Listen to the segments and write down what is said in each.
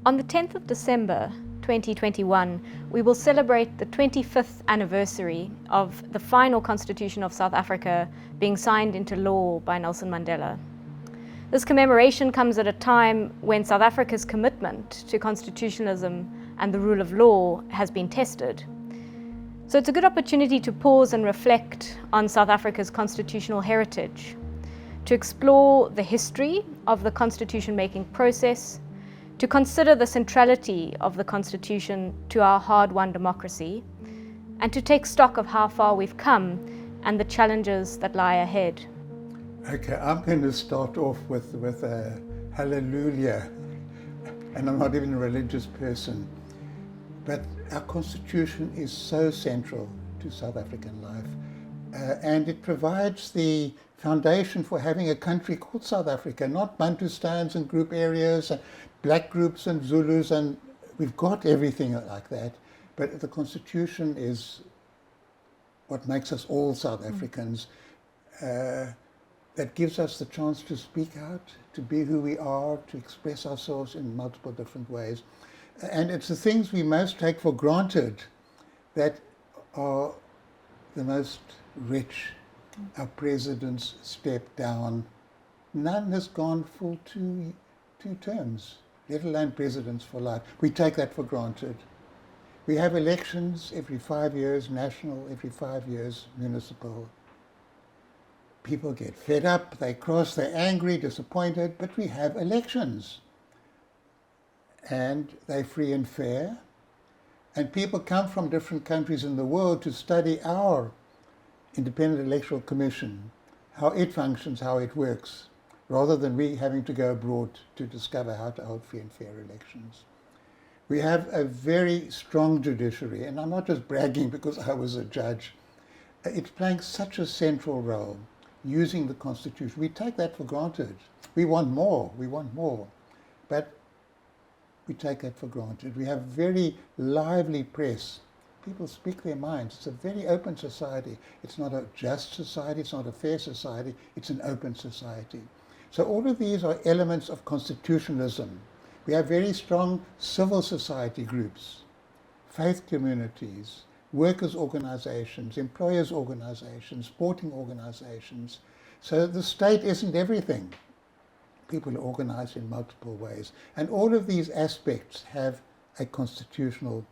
On the 10th of December 2021, we will celebrate the 25th anniversary of the final Constitution of South Africa being signed into law by Nelson Mandela. This commemoration comes at a time when South Africa's commitment to constitutionalism and the rule of law has been tested. So it's a good opportunity to pause and reflect on South Africa's constitutional heritage, to explore the history of the constitution-making process, to consider the centrality of the Constitution to our hard-won democracy, and to take stock of how far we've come and the challenges that lie ahead. Okay, I'm going to start off with a hallelujah, and I'm not even a religious person, but our Constitution is so central to South African life, and it provides the foundation for having a country called South Africa, not Bantustans and group areas, and black groups and Zulus, and we've got everything like that, but the Constitution is what makes us all South Africans, that gives us the chance to speak out, to be who we are, to express ourselves in multiple different ways. And it's the things we most take for granted that are the most rich. Our presidents stepped down. None has gone full two terms, let alone presidents for life. We take that for granted. We have elections every 5 years, national, every 5 years, municipal. People get fed up, they cross, they're angry, disappointed, but we have elections. And they're free and fair. And people come from different countries in the world to study our Independent Electoral Commission, how it functions, how it works, rather than we having to go abroad to discover how to hold free and fair elections. We have a very strong judiciary, and I'm not just bragging because I was a judge. It's playing such a central role, using the Constitution. We take that for granted. We want more, but we take that for granted. We have very lively press. People speak their minds. It's a very open society. It's not a just society, it's not a fair society, it's an open society. So all of these are elements of constitutionalism. We have very strong civil society groups, faith communities, workers' organizations, employers' organizations, sporting organizations. So the state isn't everything. People are organized in multiple ways. And all of these aspects have a constitutional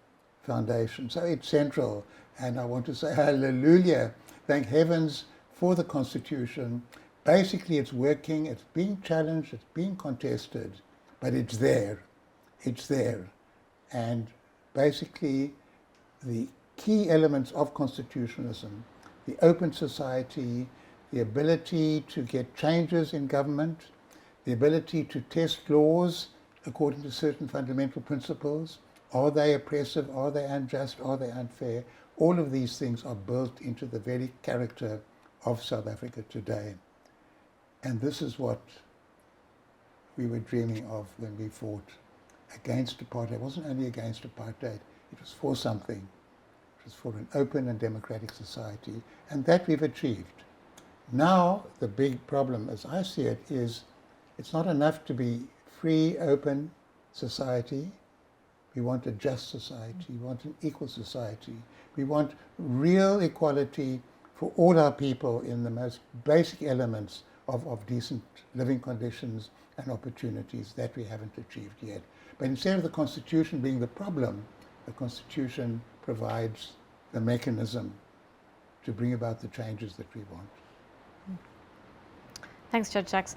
foundation. So it's central. And I want to say hallelujah. Thank heavens for the Constitution. Basically, it's working, it's being challenged, it's being contested, but it's there. It's there. And basically, the key elements of constitutionalism, the open society, the ability to get changes in government, the ability to test laws according to certain fundamental principles. Are they oppressive? Are they unjust? Are they unfair? All of these things are built into the very character of South Africa today. And this is what we were dreaming of when we fought against apartheid. It wasn't only against apartheid, it was for something. It was for an open and democratic society, and that we've achieved. Now, the big problem, as I see it, is it's not enough to be free, open society. We want a just society. We want an equal society. We want real equality for all our people in the most basic elements of decent living conditions and opportunities that we haven't achieved yet. But instead of the Constitution being the problem, the Constitution provides the mechanism to bring about the changes that we want. Thanks, Judge Sachs.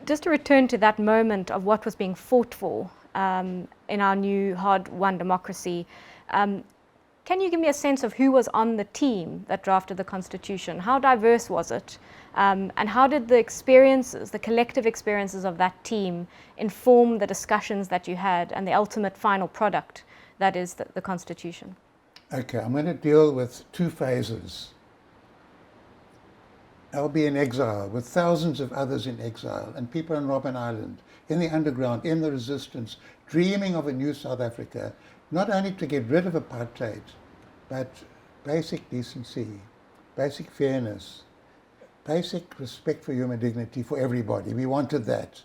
Just to return to that moment of what was being fought for in our new hard-won democracy, can you give me a sense of who was on the team that drafted the Constitution? How diverse was it? And how did the experiences, the collective experiences of that team inform the discussions that you had and the ultimate final product that is the Constitution? Okay, I'm going to deal with two phases. Albie in exile, with thousands of others in exile, and people on Robben Island, in the underground, in the resistance, dreaming of a new South Africa, not only to get rid of apartheid, but basic decency, basic fairness, basic respect for human dignity for everybody. We wanted that.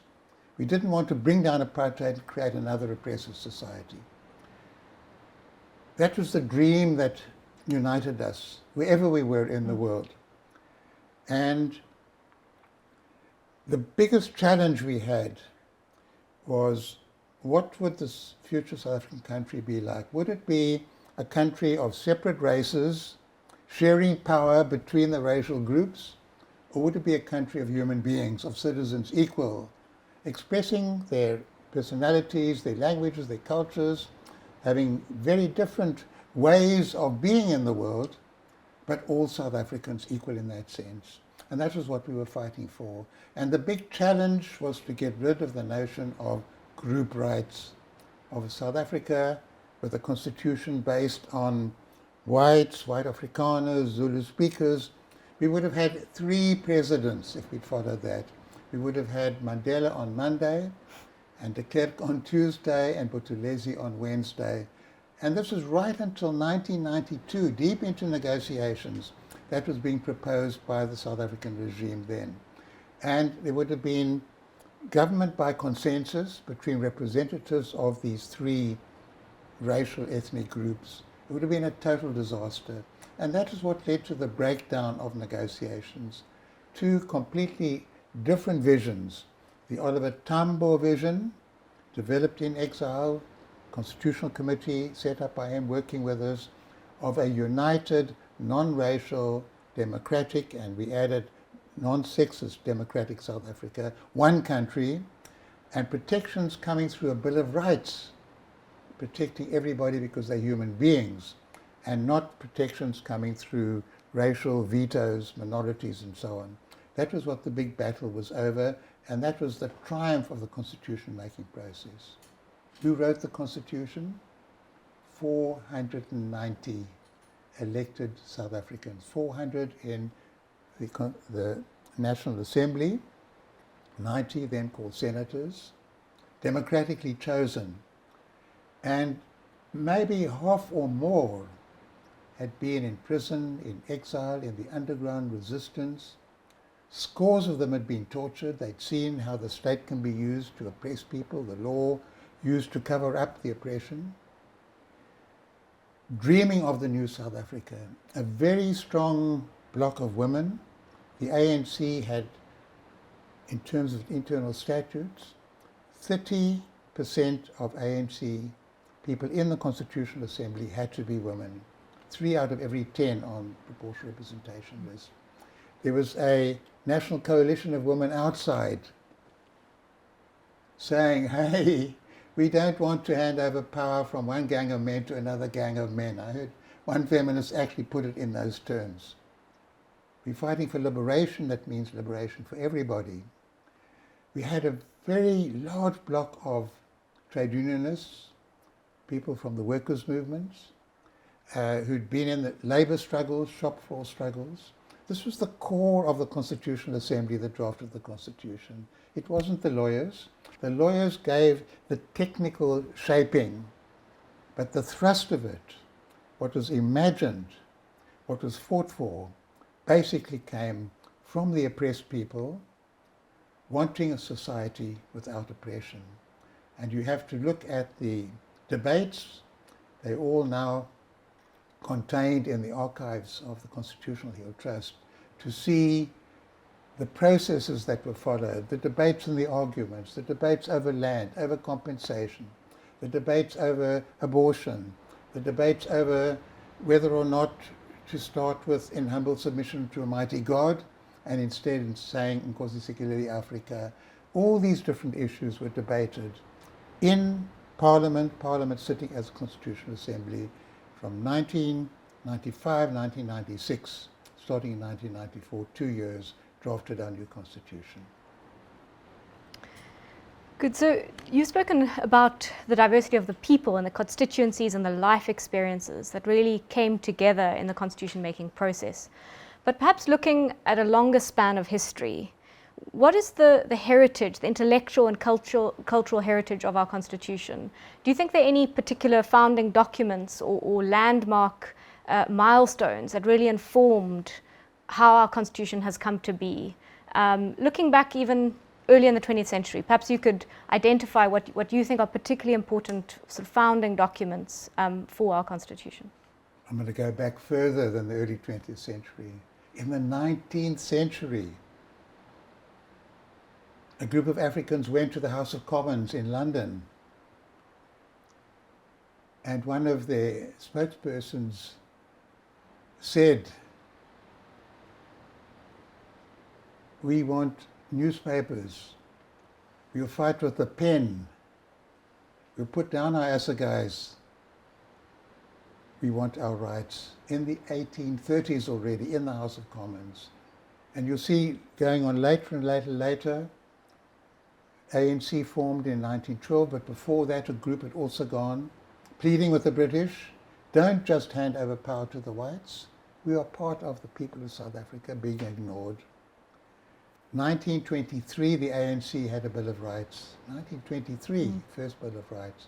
We didn't want to bring down apartheid and create another oppressive society. That was the dream that united us, wherever we were in the world. And the biggest challenge we had was, what would this future South African country be like? Would it be a country of separate races, sharing power between the racial groups? Or would it be a country of human beings, of citizens equal, expressing their personalities, their languages, their cultures, having very different ways of being in the world, but all South Africans equal in that sense? And that was what we were fighting for. And the big challenge was to get rid of the notion of group rights, of South Africa with a constitution based on whites, white Afrikaners, Zulu speakers. We would have had 3 presidents if we'd followed that. We would have had Mandela on Monday, and de Klerk on Tuesday, and Buthelezi on Wednesday. And this was right until 1992, deep into negotiations. That was being proposed by the South African regime then. And there would have been government by consensus between representatives of these 3 racial ethnic groups. It would have been a total disaster. And that is what led to the breakdown of negotiations. 2 completely different visions. The Oliver Tambo vision, developed in exile, constitutional committee set up by him, working with us, of a united, non-racial, democratic, and we added non-sexist democratic South Africa, one country, and protections coming through a Bill of Rights, protecting everybody because they're human beings, and not protections coming through racial vetoes, minorities, and so on. That was what the big battle was over, and that was the triumph of the constitution-making process. Who wrote the Constitution? 490 elected South Africans, 400 in the National Assembly, 90 then called senators, democratically chosen. And maybe half or more had been in prison, in exile, in the underground resistance. Scores of them had been tortured. They'd seen how the state can be used to oppress people, the law used to cover up the oppression. Dreaming of the new South Africa, a very strong bloc of women. The ANC had, in terms of internal statutes, 30% of ANC people in the Constitutional Assembly had to be women. 3 out of every 10 on proportional representation list. There was a national coalition of women outside saying, hey, we don't want to hand over power from one gang of men to another gang of men. I heard one feminist actually put it in those terms. We're fighting for liberation. That means liberation for everybody. We had a very large block of trade unionists, people from the workers' movements, who'd been in the labour struggles, shop floor struggles. This was the core of the Constitutional Assembly that drafted the Constitution. It wasn't the lawyers. The lawyers gave the technical shaping, but the thrust of it, what was imagined, what was fought for, basically came from the oppressed people wanting a society without oppression. And you have to look at the debates. They're all now contained in the archives of the Constitutional Hill Trust to see the processes that were followed, the debates and the arguments, the debates over land, over compensation, the debates over abortion, the debates over whether or not to start with in humble submission to a mighty God and instead in saying Nkosi Sikelel' Afrika. All these different issues were debated in Parliament sitting as a Constitutional Assembly from 1995, 1996, starting in 1994, 2 years, drafted our new Constitution. Good. So you've spoken about the diversity of the people and the constituencies and the life experiences that really came together in the constitution-making process. But perhaps looking at a longer span of history, what is the heritage, the intellectual and cultural heritage of our Constitution? Do you think there are any particular founding documents or landmark milestones that really informed how our constitution has come to be. Looking back even early in the 20th century, perhaps you could identify what you think are particularly important sort of founding documents for our constitution. I'm going to go back further than the early 20th century. In the 19th century, a group of Africans went to the House of Commons in London, and one of their spokespersons said, "We want newspapers. We'll fight with the pen. We'll put down our assegais. We want our rights." In the 1830s already, in the House of Commons. And you'll see going on later and later, ANC formed in 1912, but before that a group had also gone, pleading with the British, don't just hand over power to the whites. We are part of the people of South Africa being ignored. 1923, the ANC had a Bill of Rights. 1923, first Bill of Rights.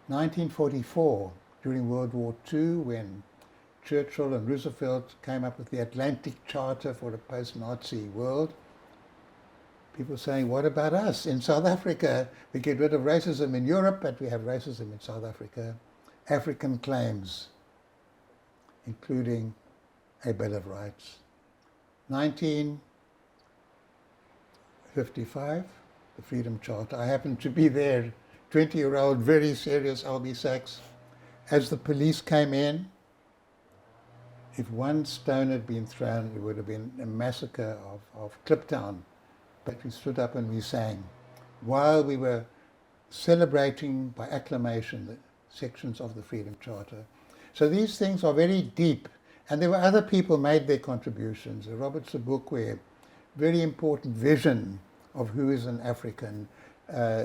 1944, during World War II, when Churchill and Roosevelt came up with the Atlantic Charter for a post-Nazi world, people saying, what about us? In South Africa, we get rid of racism in Europe, but we have racism in South Africa. African claims, including a Bill of Rights. 1955, the Freedom Charter. I happened to be there, 20-year-old, very serious Albie Sachs. As the police came in, if one stone had been thrown, it would have been a massacre of Kliptown. But we stood up and we sang, while we were celebrating by acclamation the sections of the Freedom Charter. So these things are very deep. And there were other people made their contributions. Robert Sobukwe, very important vision of who is an African.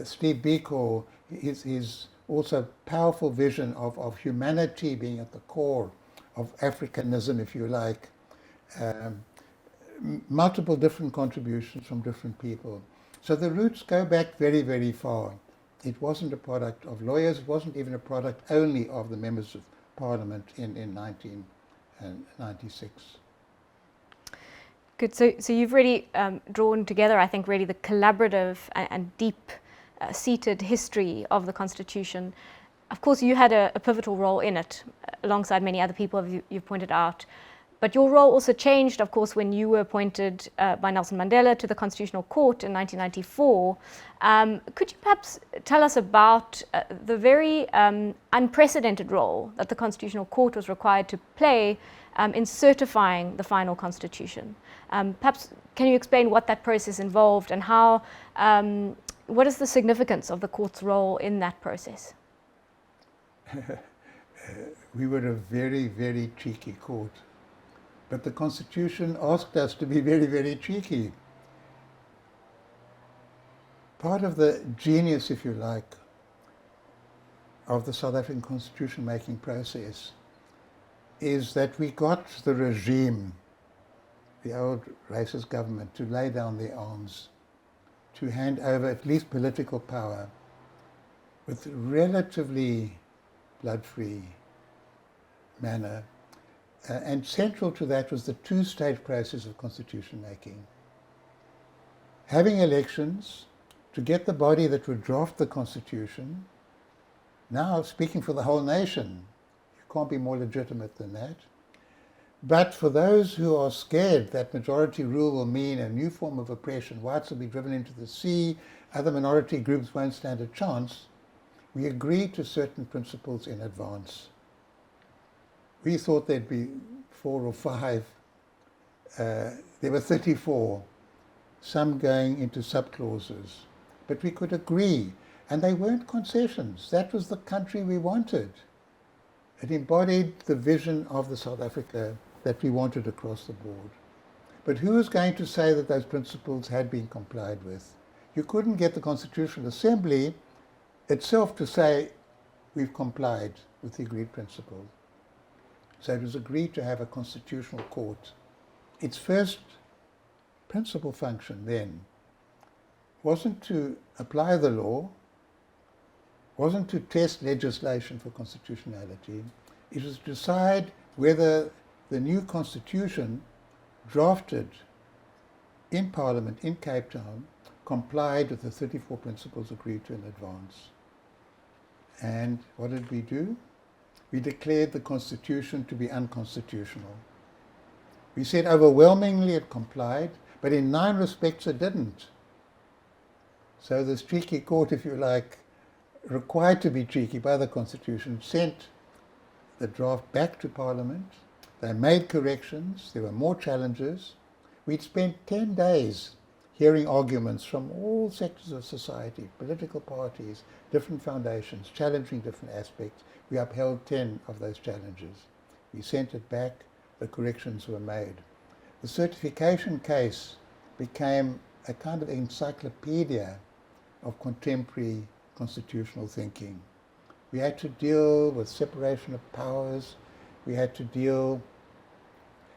Steve Biko, his also powerful vision of humanity being at the core of Africanism, if you like. Multiple different contributions from different people. So the roots go back very, very far. It wasn't a product of lawyers, it wasn't even a product only of the members of Parliament in 1996. Good. So you've really drawn together, I think, really the collaborative and deep-seated history of the Constitution. Of course, you had a pivotal role in it, alongside many other people you've pointed out. But your role also changed, of course, when you were appointed by Nelson Mandela to the Constitutional Court in 1994. Could you perhaps tell us about the very unprecedented role that the Constitutional Court was required to play in certifying the final Constitution? Perhaps can you explain what that process involved and how, what is the significance of the Court's role in that process? We were a very, very cheeky court. But the Constitution asked us to be very, very cheeky. Part of the genius, if you like, of the South African constitution-making process is that we got the regime, the old racist government, to lay down their arms, to hand over at least political power with relatively blood-free manner. And central to that was the two-stage process of constitution making. Having elections to get the body that would draft the constitution, now speaking for the whole nation, you can't be more legitimate than that. But for those who are scared that majority rule will mean a new form of oppression, whites will be driven into the sea, other minority groups won't stand a chance, we agreed to certain principles in advance. We thought there'd be 4 or 5. There were 34, some going into subclauses. But we could agree, and they weren't concessions. That was the country we wanted. It embodied the vision of the South Africa that we wanted across the board. But who was going to say that those principles had been complied with? You couldn't get the Constitutional Assembly itself to say, we've complied with the agreed principles. So it was agreed to have a constitutional court. Its first principal function then wasn't to apply the law, wasn't to test legislation for constitutionality. It was to decide whether the new constitution drafted in Parliament in Cape Town, complied with the 34 principles agreed to in advance. And what did we do? We declared the Constitution to be unconstitutional. We said overwhelmingly it complied, but in 9 respects it didn't. So the streaky court, if you like, required to be tricky by the Constitution, sent the draft back to Parliament. They made corrections. There were more challenges. We'd spent 10 days hearing arguments from all sectors of society, political parties, different foundations, challenging different aspects. We upheld 10 of those challenges. We sent it back. The corrections were made. The certification case became a kind of encyclopedia of contemporary constitutional thinking. We had to deal with separation of powers. We had to deal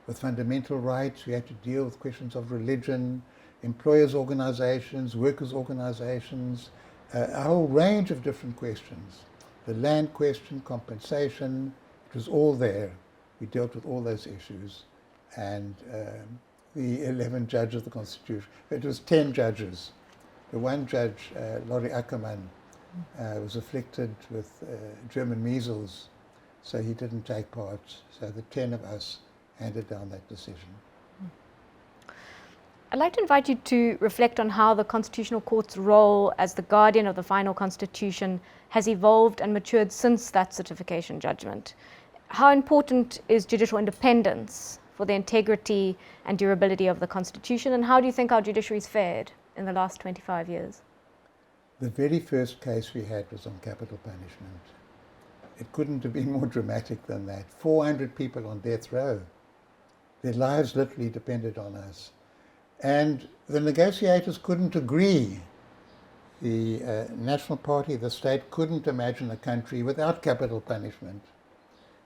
with fundamental rights. We had to deal with questions of religion, employers' organizations, workers' organizations, a whole range of different questions. The land question, compensation, it was all there. We dealt with all those issues. And the 11 judges of the Constitution, it was 10 judges. The one judge, Laurie Ackerman, was afflicted with German measles, so he didn't take part. So the 10 of us handed down that decision. I'd like to invite you to reflect on how the Constitutional Court's role as the guardian of the final Constitution has evolved and matured since that certification judgment. How important is judicial independence for the integrity and durability of the Constitution, and how do you think our judiciary's fared in the last 25 years? The very first case we had was on capital punishment. It couldn't have been more dramatic than that. 400 people on death row. Their lives literally depended on us. And the negotiators couldn't agree. The National Party, the state, couldn't imagine a country without capital punishment.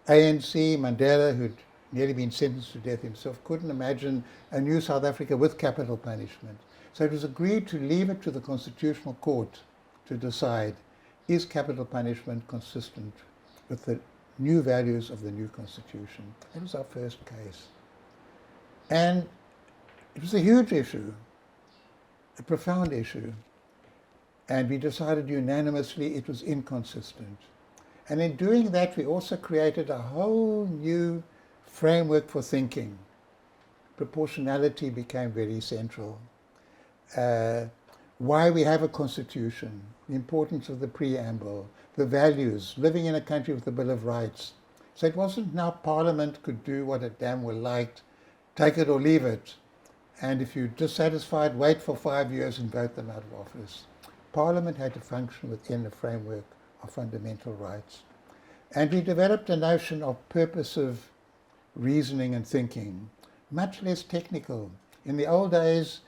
ANC, Mandela, who'd nearly been sentenced to death himself, couldn't imagine a new South Africa with capital punishment. So it was agreed to leave it to the Constitutional Court to decide, is capital punishment consistent with the new values of the new Constitution? That was our first case. And it was a huge issue, a profound issue. And we decided unanimously it was inconsistent. And in doing that, we also created a whole new framework for thinking. Proportionality became very central. Why we have a constitution, the importance of the preamble, the values, living in a country with a Bill of Rights. So it wasn't now Parliament could do what it damn well liked, take it or leave it. And if you're dissatisfied, wait for 5 years and vote them out of office. Parliament had to function within the framework of fundamental rights. And we developed a notion of purposive reasoning and thinking, much less technical. In the old days,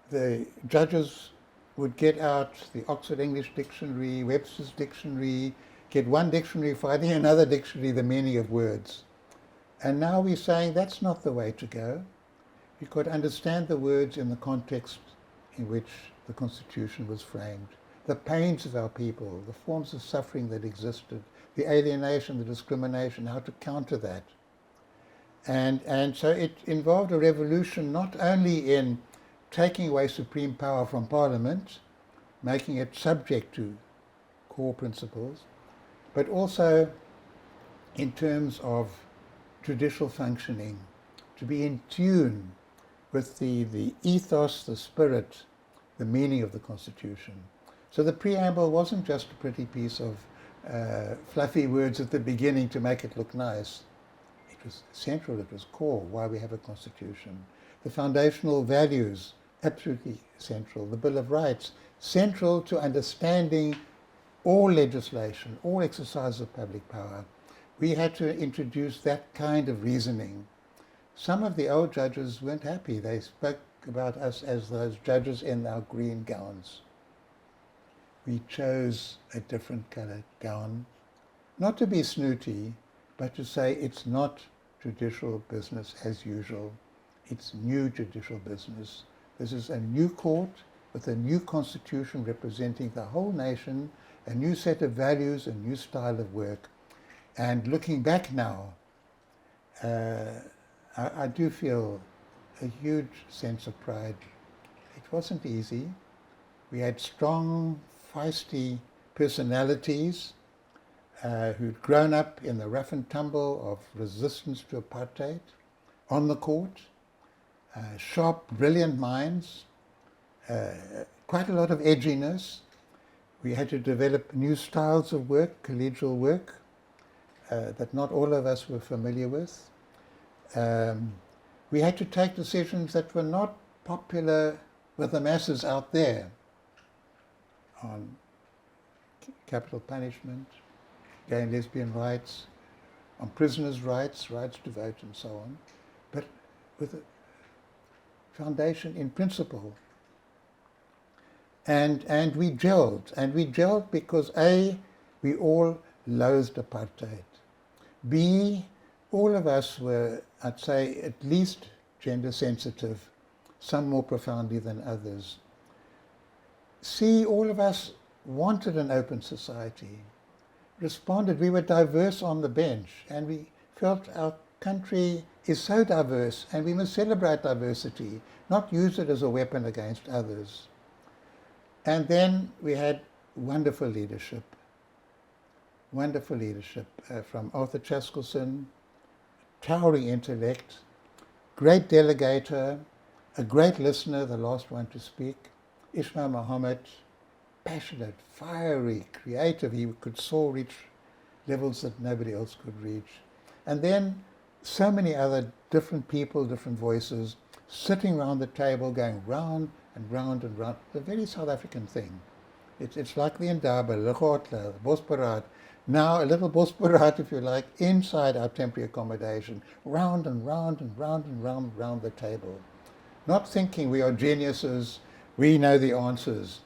the judges would get out the Oxford English Dictionary, Webster's Dictionary, get one dictionary, finding another dictionary, the meaning of words. And now we're saying that's not the way to go. You've got to understand the words in the context in which the Constitution was framed, the pains of our people, the forms of suffering that existed, the alienation, the discrimination, how to counter that. And so it involved a revolution not only in taking away supreme power from Parliament, making it subject to core principles, but also in terms of judicial functioning, to be in tune with the ethos, the spirit, the meaning of the Constitution. So the preamble wasn't just a pretty piece of fluffy words at the beginning to make it look nice. It was central, it was core, why we have a Constitution. The foundational values, absolutely central. The Bill of Rights, central to understanding all legislation, all exercise of public power. We had to introduce that kind of reasoning. Some of the old judges weren't happy. They spoke about us as those judges in our green gowns. We chose a different colored gown, not to be snooty, but to say it's not judicial business as usual. It's new judicial business. This is a new court with a new constitution representing the whole nation, a new set of values, a new style of work. And looking back now, I do feel a huge sense of pride. It wasn't easy. We had strong, feisty personalities who'd grown up in the rough and tumble of resistance to apartheid on the court, sharp, brilliant minds, quite a lot of edginess. We had to develop new styles of work, collegial work, that not all of us were familiar with. We had to take decisions that were not popular with the masses out there on capital punishment, gay and lesbian rights, on prisoners' rights, rights to vote and so on, but with a foundation in principle. And we gelled because A, we all loathed apartheid. B, all of us were, I'd say, at least gender sensitive, some more profoundly than others. C, all of us wanted an open society, responded. We were diverse on the bench, and we felt our country is so diverse, and we must celebrate diversity, not use it as a weapon against others. And then we had wonderful leadership from Arthur Chaskelson, towering intellect, great delegator, a great listener, the last one to speak, Ismail Mohammed, passionate, fiery, creative. He could reach levels that nobody else could reach. And then so many other different people, different voices, sitting around the table, going round and round and round. The very South African thing. It's like the Indaba, the Lekgotla, the Bosberaad. Now a little Bosberaad, if you like, inside our temporary accommodation, round and round and round and round the table. Not thinking we are geniuses, we know the answers.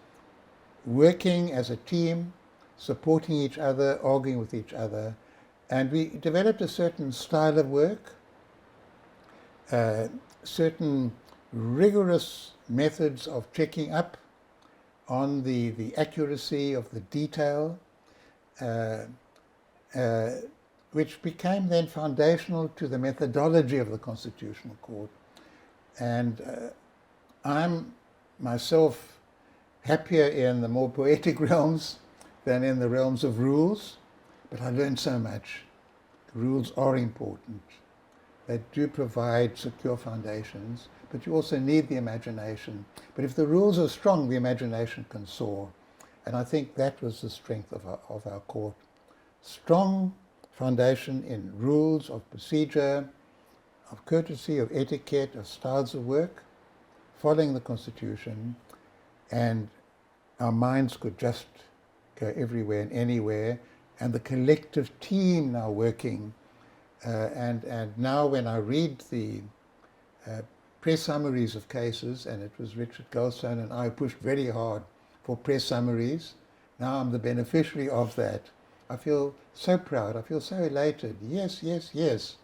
Working as a team, supporting each other, arguing with each other. And we developed a certain style of work, certain rigorous methods of checking up on the accuracy of the detail, which became then foundational to the methodology of the Constitutional Court. And I'm myself happier in the more poetic realms than in the realms of rules, but I learned so much. Rules are important. They do provide secure foundations, but you also need the imagination. But if the rules are strong, the imagination can soar. And I think that was the strength of our court. Strong foundation in rules of procedure, of courtesy, of etiquette, of styles of work, following the Constitution, and our minds could just go everywhere and anywhere, and the collective team now working. And now when I read the press summaries of cases, and it was Richard Goldstone and I pushed very hard for press summaries, now I'm the beneficiary of that. I feel so proud, I feel so elated. Yes, yes, yes.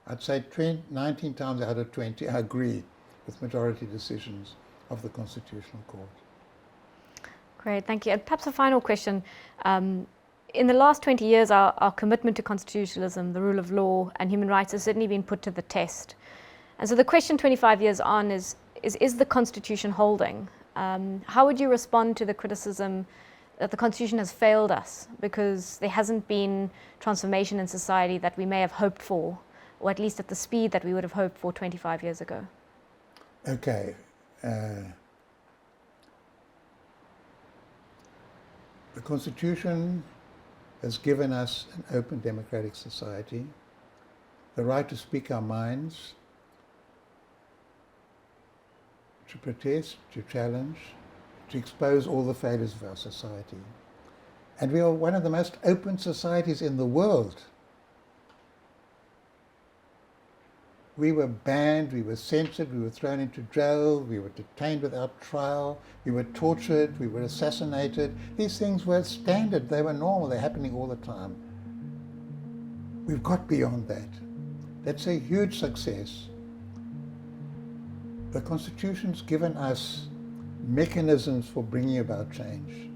I'd say 19 times out of 20 I agree with majority decisions of the Constitutional Court. Great, thank you. And perhaps a final question. In the last 20 years, our commitment to constitutionalism, the rule of law, and human rights has certainly been put to the test. And so the question 25 years on is the Constitution holding? How would you respond to the criticism that the Constitution has failed us because there hasn't been transformation in society that we may have hoped for, or at least at the speed that we would have hoped for 25 years ago? Okay. The Constitution has given us an open democratic society, the right to speak our minds, to protest, to challenge, to expose all the failures of our society. And we are one of the most open societies in the world. We were banned, we were censored, we were thrown into jail, we were detained without trial, we were tortured, we were assassinated. These things were standard, they were normal, they're happening all the time. We've got beyond that. That's a huge success. The Constitution's given us mechanisms for bringing about change.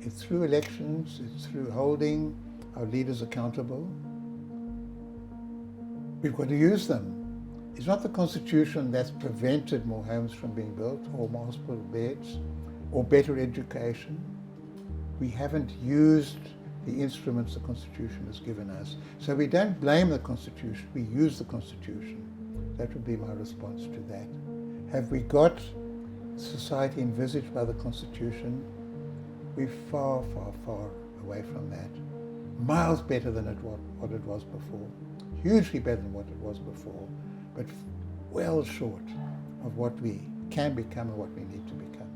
It's through elections, it's through holding our leaders accountable. We've got to use them. It's not the Constitution that's prevented more homes from being built, or more hospital beds, or better education. We haven't used the instruments the Constitution has given us. So we don't blame the Constitution, we use the Constitution. That would be my response to that. Have we got society envisaged by the Constitution? We're far, far, far away from that. Miles better than what it was before. Hugely better than what it was before, but well short of what we can become and what we need to become.